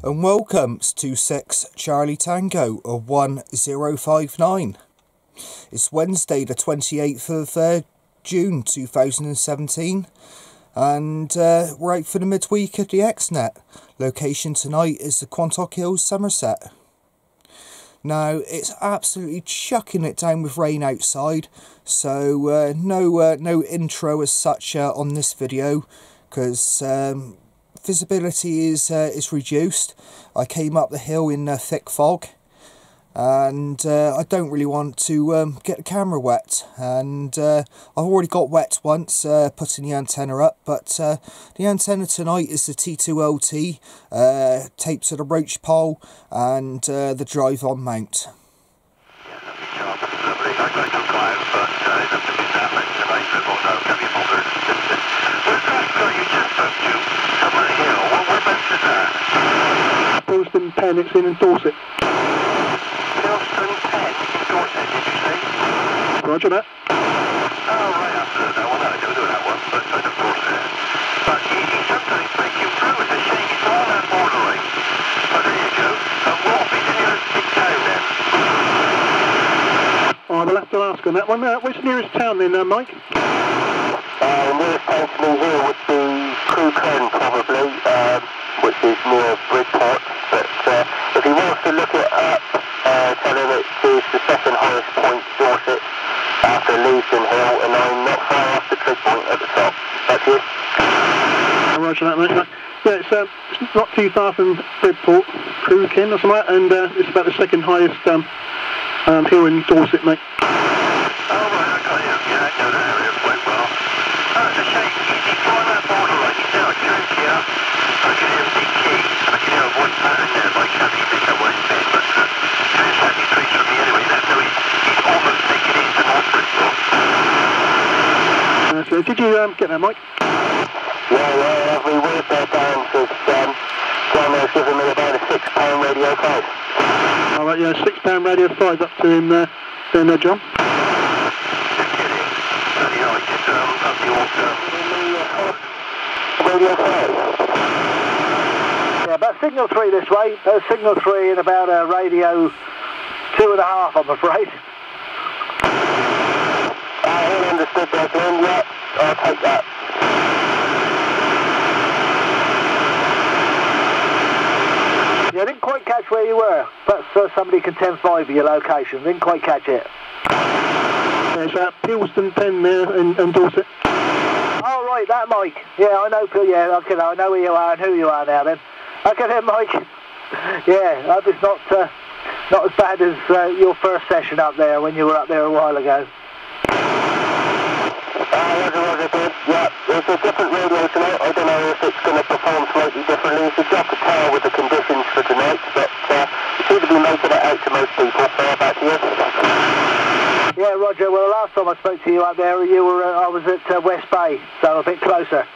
and welcome to 6 Charlie Tango 1059. It's Wednesday the 28th of June 2017 and we're out for the midweek at the X-Net. Location tonight is the Quantock Hills, Somerset. Now it's absolutely chucking it down with rain outside, so no intro as such on this video because visibility is reduced. I came up the hill in thick fog, and I don't really want to get the camera wet, and I've already got wet once putting the antenna up, but the antenna tonight is the T2LT taped to the roach pole and the drive-on mount. Pilston Pen, it's in Dorset. Pilston Pen in Dorset, did you say? Roger that. Oh, right after that one. I do that one, but of course but he sometimes make you through. It's a shame. It's all that borderline. But there you go. And what will be the nearest big town then? Oh, we'll have to ask on that one. Where's the nearest town then, Mike? The nearest town to me here would be Quantock, probably, which is near Bridport. But if he wants to look it up, tell him it is the second highest point, Somerset, after Leeston Hill, and I'm not far off the trig point at the top. That's it. Roger that, mate. Yeah, it's not too far from Bridport, Quantock or something like that, and it's about the second highest hill in Dorset, mate. Oh, right, I got you. Yeah, I know that area quite well. Oh, it's a shame. He's on that borderline. He's now turned here. I can hear a big key. I can hear a voice pattern there, like having picked up what it's been, but it's heavy streets from me anyway. So he's almost taken it into North Bristol. So did you get that, Mike? Yeah, every word there down, because John has given me about a £6 radio 5. All right, yeah, £6 radio 5 up to him there, John. You're kidding. Bloody hell, I just up the old radio 5. Yeah, about signal 3 this way. Signal 3 and about radio 2.5, I'm afraid. I understood that, Glenn. Yeah, I'll take that. Yeah, I didn't quite catch where you were. But somebody can 10-5 your location. Didn't quite catch it. There's Pilston Pen there in Dorset. Oh, right, that Mike. Yeah, I know. Yeah, okay, I know where you are and who you are now then. Okay then, Mike. Yeah, I hope it's not as bad as your first session up there when you were up there a while ago. Yeah, it's a different radio tonight. I don't know if it's going to perform slightly differently. It's a job to tell with the conditions for tonight, but it seems to be making it out to most people. Back to you. Yeah, Roger. Well, the last time I spoke to you up there, I was at West Bay, so a bit closer.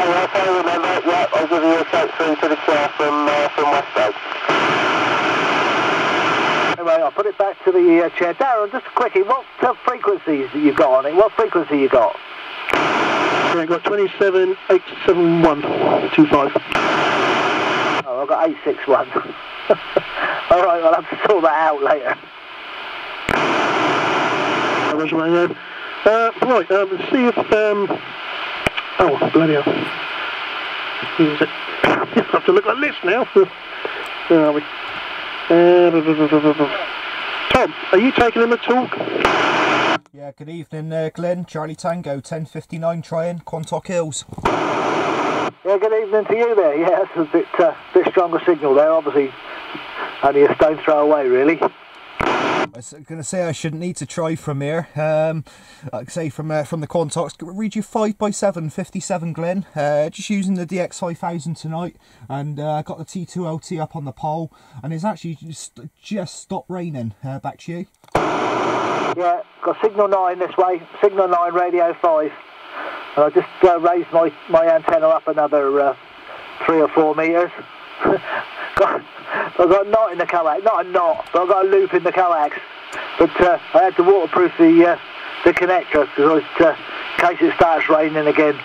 Yes, I remember. Yeah, I'll give you a shout through to the chair from West Bay. Anyway, I'll put it back to the chair. Darren, just a quickie, what frequencies you got on it? What frequency you got? Yeah, I've got 27,871.25. Oh, I've got 861. Alright, I'll have to sort that out later. Right, let's see if, oh, bloody hell. Who's it? I have to look at the list now. Where are we? Tom, are you taking him a talk? Yeah, good evening Glenn, Charlie Tango 1059 trying, Quantock Hills. Yeah, good evening to you there. Yeah, that's a bit stronger signal there, obviously. Only a stone's throw away, really. I was going to say I shouldn't need to try from here. Like I say, from the Quantocks, read you 5x7, 57 Glenn. Just using the DX5000 tonight, and I got the T2LT up on the pole, and it's actually just stopped raining. Back to you. Yeah, got signal 9 this way, signal 9 radio 5, and I just raised my antenna up another 3 or 4 metres. I've got a knot in the coax, not a knot, but I've got a loop in the coax. But I had to waterproof the connector because in case it starts raining again.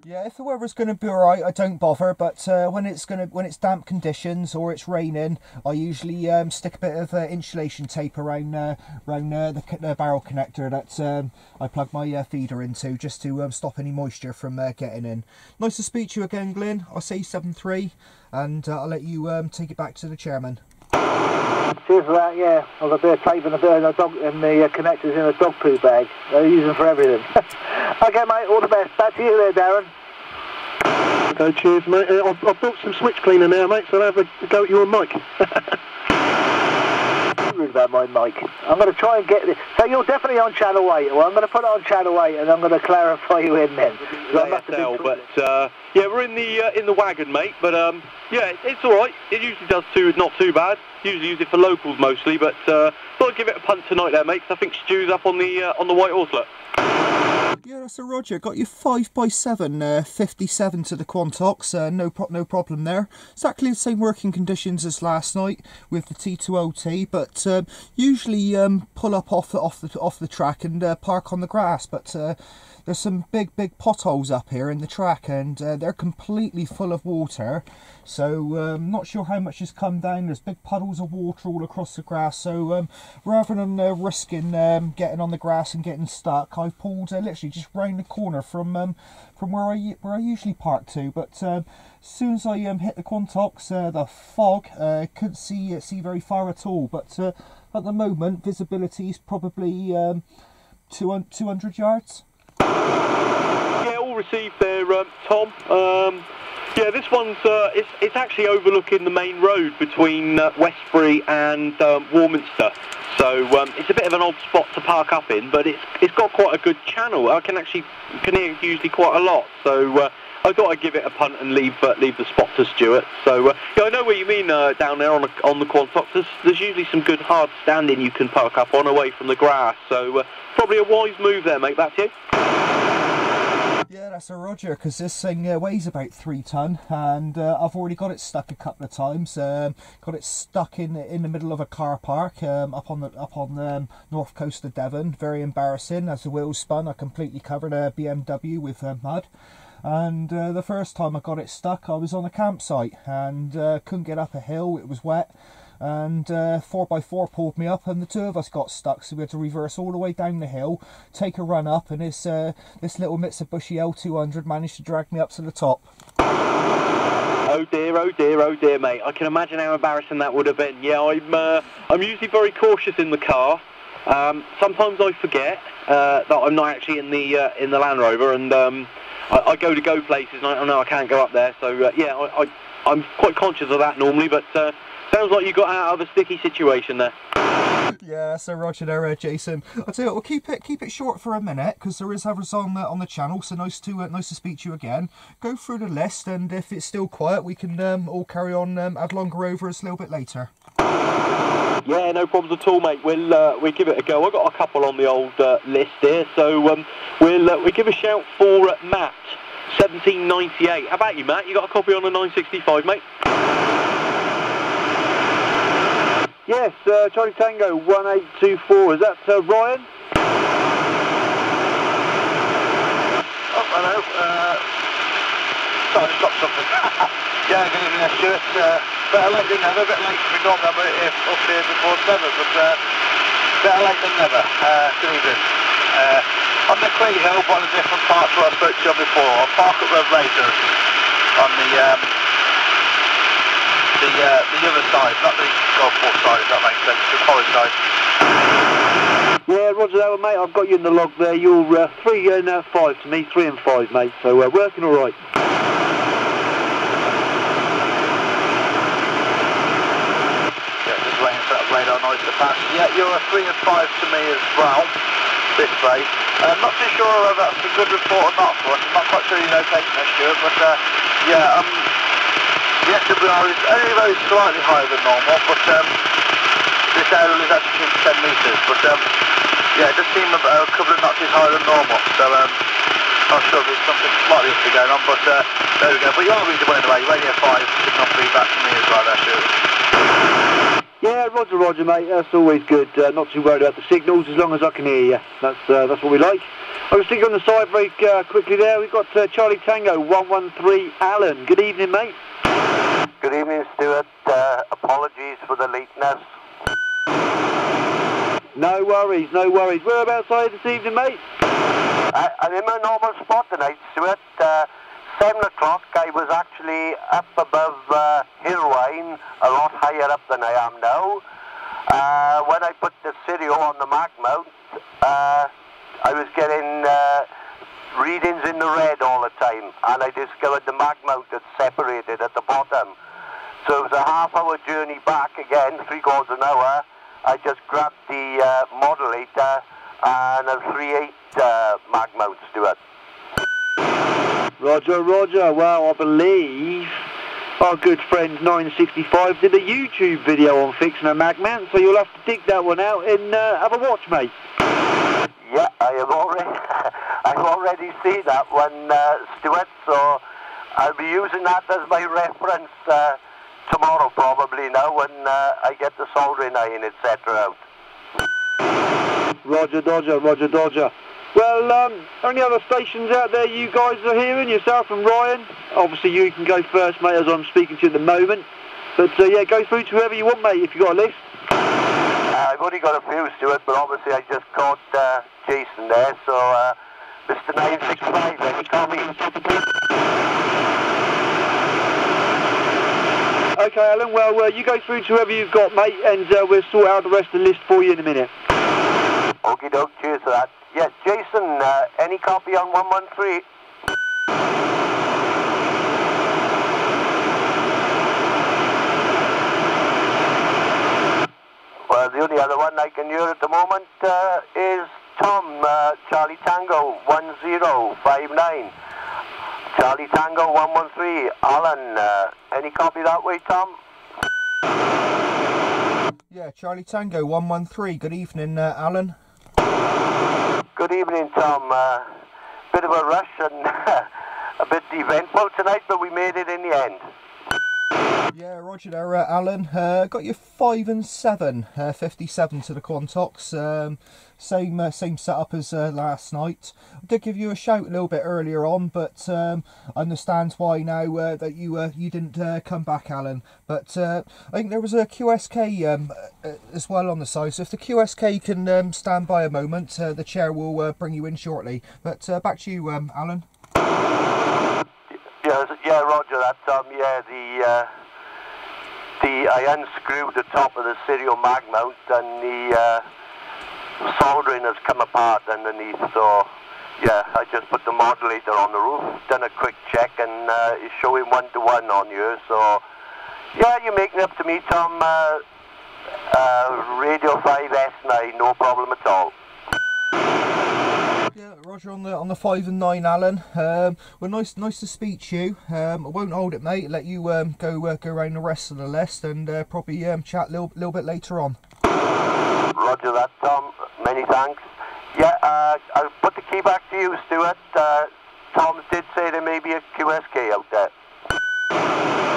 Yeah, if the weather's going to be alright, I don't bother. But when it's damp conditions or it's raining, I usually stick a bit of insulation tape around the barrel connector that I plug my feeder into, just to stop any moisture from getting in. Nice to speak to you again, Glyn. I'll say 7-3, and I'll let you take it back to the chairman. Cheers for that, yeah. I've got a bit of tape and a bit of the dog and the connectors in a dog poo bag. I use them for everything. Okay, mate, all the best. Back to you there, Darren. Okay, cheers, mate. I've built some switch cleaner now, mate, so I'll have a go at your mic. Rude about my mic. I'm going to try and get this. So you're definitely on channel 8. Well, I'm going to put it on channel 8 and I'm going to clarify you in then. Yeah, we're in the wagon, mate. But yeah, it's all right. It usually does not too bad. Usually use it for locals mostly, but thought I'd give it a punt tonight there, mate. 'Cause I think Stu's up on the White Horse, look. Yeah, that's a Roger. Got you 5x7, 57 to the Quantocks. No problem there. Exactly the same working conditions as last night with the T2OT, but usually pull up off the track and park on the grass. But there's some big potholes up here in the track, and they're completely full of water. So I'm not sure how much has come down. There's big puddles of water all across the grass. So rather than risking getting on the grass and getting stuck, I've pulled literally just round the corner from where I usually park to. But as soon as I hit the Quantocks, the fog, couldn't see very far at all. But at the moment, visibility is probably 200 yards. Yeah, all received there, Tom. Yeah, this one's it's actually overlooking the main road between Westbury and Warminster. So it's a bit of an odd spot to park up in, but it's got quite a good channel. I can hear usually quite a lot. So I thought I'd give it a punt and leave the spot to Stuart. So yeah, I know what you mean down there on the Quantock. There's usually some good hard standing you can park up on away from the grass. So probably a wise move there, mate. Back to you. Yeah, that's a Roger, because this thing weighs about 3 ton, and I've already got it stuck a couple of times. Got it stuck in the middle of a car park up on the north coast of Devon. Very embarrassing. As the wheels spun, I completely covered a BMW with mud. And the first time I got it stuck, I was on a campsite and couldn't get up a hill. It was wet. And 4x4 pulled me up, and the two of us got stuck, so we had to reverse all the way down the hill, take a run up, and this little Mitsubishi L200 managed to drag me up to the top. Oh dear, oh dear, oh dear, mate. I can imagine how embarrassing that would have been. Yeah, I'm usually very cautious in the car. Sometimes I forget that I'm not actually in the Land Rover, and I go places, and I know I can't go up there. So yeah, I'm quite conscious of that normally, but sounds like you got out of a sticky situation there. Yeah, so Roger there, Jason. I'll tell you what, we'll keep it short for a minute, because there is others on the channel. So nice to speak to you again. Go through the list, and if it's still quiet, we can all carry on add longer overs a little bit later. Yeah, no problems at all, mate. We'll give it a go. I've got a couple on the old list here, so we'll give a shout for Matt, 1798. How about you, Matt? You got a copy on the 965, mate? Yes, Charlie Tango 1824. Is that Ryan? Oh, hello. Sorry, I stopped something. Yeah, good evening, Stuart. Better late than never. A bit late to be gone, I'm up here before 7, but better late than never. Good evening. On the Clee Hill, one of the different parts where I spoke to you before, I'll park up the Razor on the other side, not the golf course side, if that makes sense, the forest side. Yeah, Roger that one, mate. I've got you in the log there. You're 3 and 5 to me, 3 and 5, mate. So working all right. Yeah, just waiting for that radar noise to pass. Yeah, you're a 3 and 5 to me as well. This way. I'm not too sure whether that's a good report or not for us. I'm not quite sure your location there, Stuart, but yeah, the SWR is only very slightly higher than normal, but this area is actually 10 metres, but yeah, it does seem a couple of notches higher than normal, so not sure if there's something slightly up going on, but there we go. But you are readable anyway, Radio 5 signal feedback to me as well there, Stuart. Yeah, Roger, mate. That's always good. Not too worried about the signals as long as I can hear you. That's what we like. I was thinking on the side very quickly there. We've got Charlie Tango 113 Alan. Good evening, mate. Good evening, Stuart. Apologies for the lateness. No worries, no worries. Whereabouts are you this evening, mate? I'm in my normal spot tonight, Stuart. 7 o'clock, I was actually up above Hillwine, a lot higher up than I am now. When I put the stereo on the mag mount, I was getting readings in the red all the time, and I discovered the mag mount had separated at the bottom. So it was a half-hour journey back again, 3/4 an hour. I just grabbed the modulator and a 3/8 mag mount, Stuart. Roger, Roger. Well, I believe our good friend 965 did a YouTube video on fixing a mag mount, so you'll have to dig that one out and have a watch, mate. Yeah, I've already seen that one, Stuart, so I'll be using that as my reference tomorrow probably now when I get the soldering iron, etc. out. Roger, Dodger, Roger, Dodger. Well, any other stations out there you guys are hearing, yourself and Ryan? Obviously you can go first, mate, as I'm speaking to you at the moment. But yeah, go through to whoever you want, mate, if you've got a list. I've only got a few, Stuart, but obviously I just caught Jason there, so Mr. 965, then he called me. Okay, Alan, well, you go through to whoever you've got, mate, and we'll sort out the rest of the list for you in a minute. Okie doke, cheers for that. Yes, Jason, any copy on 113? Well, the only other one I can hear at the moment is Tom, Charlie Tango 1059. Charlie Tango 113. Alan, any copy that way, Tom? Yeah, Charlie Tango 113. Good evening, Alan. Good evening, Tom. Bit of a rush and a bit eventful tonight, but we made it in the end. Yeah, roger there, Alan. Got you 5 and 7, 57 to the Quantocks. Same setup as last night. I did give you a shout a little bit earlier on, but I understand why now that you didn't come back, Alan. But I think there was a QSK as well on the side. So if the QSK can stand by a moment, the chair will bring you in shortly. But back to you, Alan. Yeah, roger that, Tom. Yeah, I unscrewed the top of the stereo mag mount and the soldering has come apart underneath, so yeah, I just put the modulator on the roof, done a quick check, and it's showing 1-to-1 on here, so yeah, you're making up to me, Tom. Radio 5S9, no problem at all. Yeah, roger on the 5 and 9, Alan. Well, nice to speak to you. I won't hold it, mate. Let you go around the rest of the list and probably chat a little bit later on. Roger that, Tom. Many thanks. Yeah, I'll put the key back to you, Stuart. Tom did say there may be a QSK out there.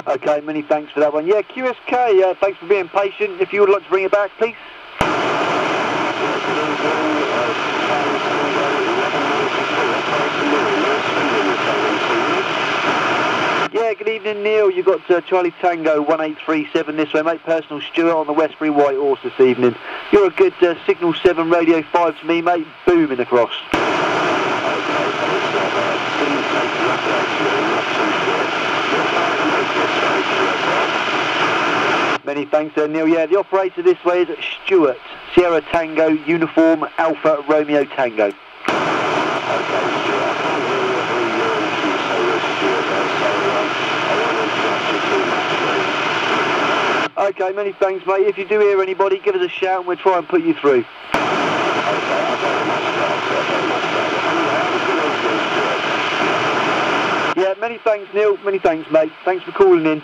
Okay, many thanks for that one. Yeah, QSK, thanks for being patient. If you would like to bring it back, please. Yeah, good evening, Neil. You've got Charlie Tango 1837 this way, mate. Personal Stuart on the Westbury White Horse this evening. You're a good Signal 7 Radio 5 to me, mate. Booming across. Many thanks, Neil. Yeah, the operator this way is Stuart. Sierra Tango, Uniform, Alpha, Romeo Tango. Okay, many thanks, mate. If you do hear anybody, give us a shout and we'll try and put you through. Yeah, many thanks, Neil. Many thanks, mate. Thanks for calling in.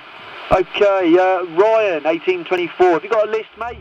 Okay, Ryan, 1824. Have you got a list, mate?